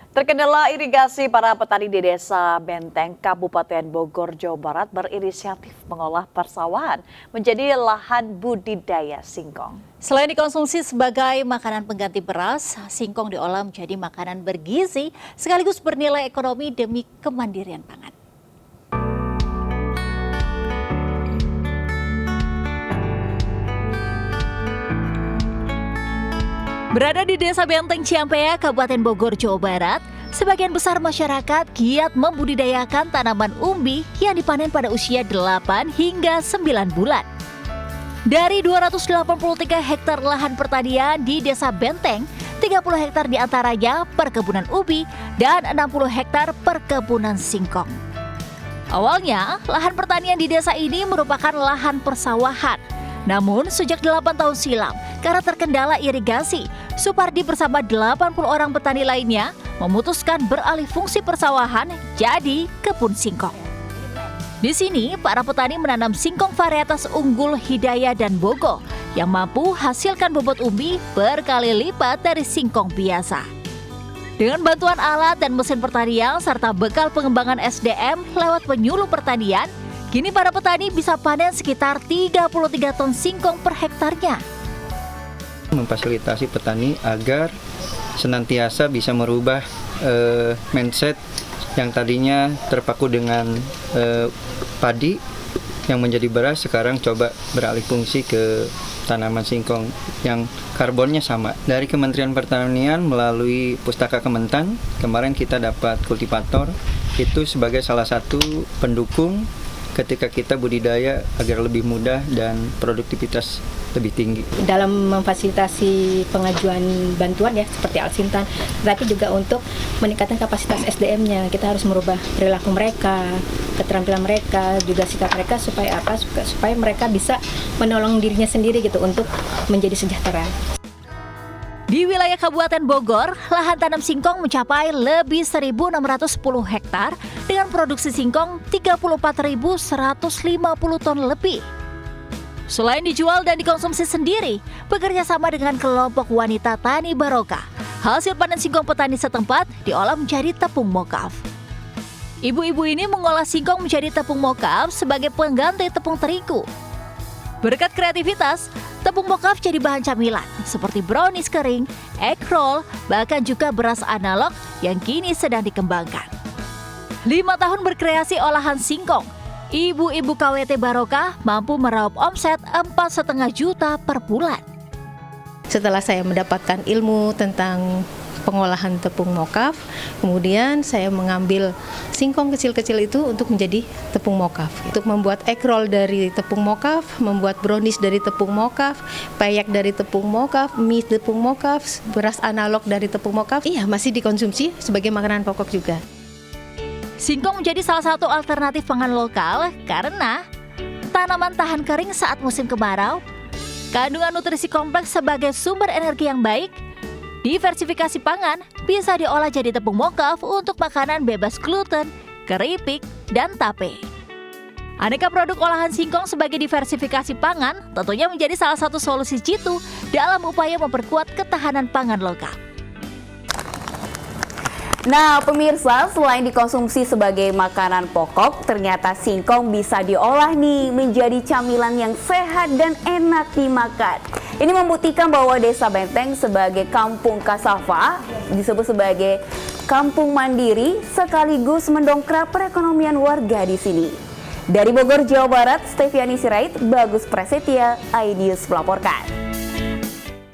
Terkendala irigasi, para petani di Desa Benteng, Kabupaten Bogor, Jawa Barat berinisiatif mengolah persawahan menjadi lahan budidaya singkong. Selain dikonsumsi sebagai makanan pengganti beras, singkong diolah menjadi makanan bergizi sekaligus bernilai ekonomi demi kemandirian pangan. Berada di Desa Benteng Ciampea, Kabupaten Bogor, Jawa Barat, sebagian besar masyarakat giat membudidayakan tanaman umbi yang dipanen pada usia 8 hingga 9 bulan. Dari 283 hektar lahan pertanian di Desa Benteng, 30 hektar diantaranya perkebunan ubi dan 60 hektar perkebunan singkong. Awalnya, lahan pertanian di desa ini merupakan lahan persawahan. Namun, sejak 8 tahun silam, karena terkendala irigasi, Supardi bersama 80 orang petani lainnya memutuskan beralih fungsi persawahan jadi kebun singkong. Di sini, para petani menanam singkong varietas unggul Hidayah dan Bogo yang mampu hasilkan bobot umbi berkali lipat dari singkong biasa. Dengan bantuan alat dan mesin pertanian serta bekal pengembangan SDM lewat penyuluh pertanian, kini para petani bisa panen sekitar 33 ton singkong per hektarnya. Memfasilitasi petani agar senantiasa bisa merubah mindset yang tadinya terpaku dengan padi yang menjadi beras, sekarang coba beralih fungsi ke tanaman singkong yang karbonnya sama. Dari Kementerian Pertanian melalui Pustaka Kementan, kemarin kita dapat kultivator, itu sebagai salah satu pendukung ketika kita budidaya agar lebih mudah dan produktivitas lebih tinggi. Dalam memfasilitasi pengajuan bantuan ya seperti Alsintan, tapi juga untuk meningkatkan kapasitas SDM-nya. Kita harus merubah perilaku mereka, keterampilan mereka, juga sikap mereka supaya apa? Supaya mereka bisa menolong dirinya sendiri gitu untuk menjadi sejahtera. Di wilayah Kabupaten Bogor, lahan tanam singkong mencapai lebih 1.610 hektar dengan produksi singkong 34.150 ton lebih. Selain dijual dan dikonsumsi sendiri, bekerja sama dengan kelompok wanita Tani Barokah, hasil panen singkong petani setempat diolah menjadi tepung mokaf. Ibu-ibu ini mengolah singkong menjadi tepung mokaf sebagai pengganti tepung terigu. Berkat kreativitas, tepung mokaf jadi bahan camilan seperti brownies kering, egg roll, bahkan juga beras analog yang kini sedang dikembangkan. 5 tahun berkreasi olahan singkong, ibu-ibu KWT Barokah mampu meraup omset 4,5 juta per bulan. Setelah saya mendapatkan ilmu tentang pengolahan tepung mokaf, kemudian saya mengambil singkong kecil-kecil itu untuk menjadi tepung mokaf. Untuk membuat egg roll dari tepung mokaf, membuat brownies dari tepung mokaf, peyek dari tepung mokaf, mie tepung mokaf, beras analog dari tepung mokaf, masih dikonsumsi sebagai makanan pokok juga. Singkong menjadi salah satu alternatif pangan lokal karena tanaman tahan kering saat musim kemarau, kandungan nutrisi kompleks sebagai sumber energi yang baik, diversifikasi pangan bisa diolah jadi tepung mokaf untuk makanan bebas gluten, keripik, dan tape. Aneka produk olahan singkong sebagai diversifikasi pangan tentunya menjadi salah satu solusi jitu dalam upaya memperkuat ketahanan pangan lokal. Nah, pemirsa, selain dikonsumsi sebagai makanan pokok, ternyata singkong bisa diolah nih menjadi camilan yang sehat dan enak dimakan. Ini membuktikan bahwa Desa Benteng sebagai kampung Kasava disebut sebagai kampung mandiri sekaligus mendongkrak perekonomian warga di sini. Dari Bogor, Jawa Barat, Steviani Sirait, Bagus Prasetya, iNews melaporkan.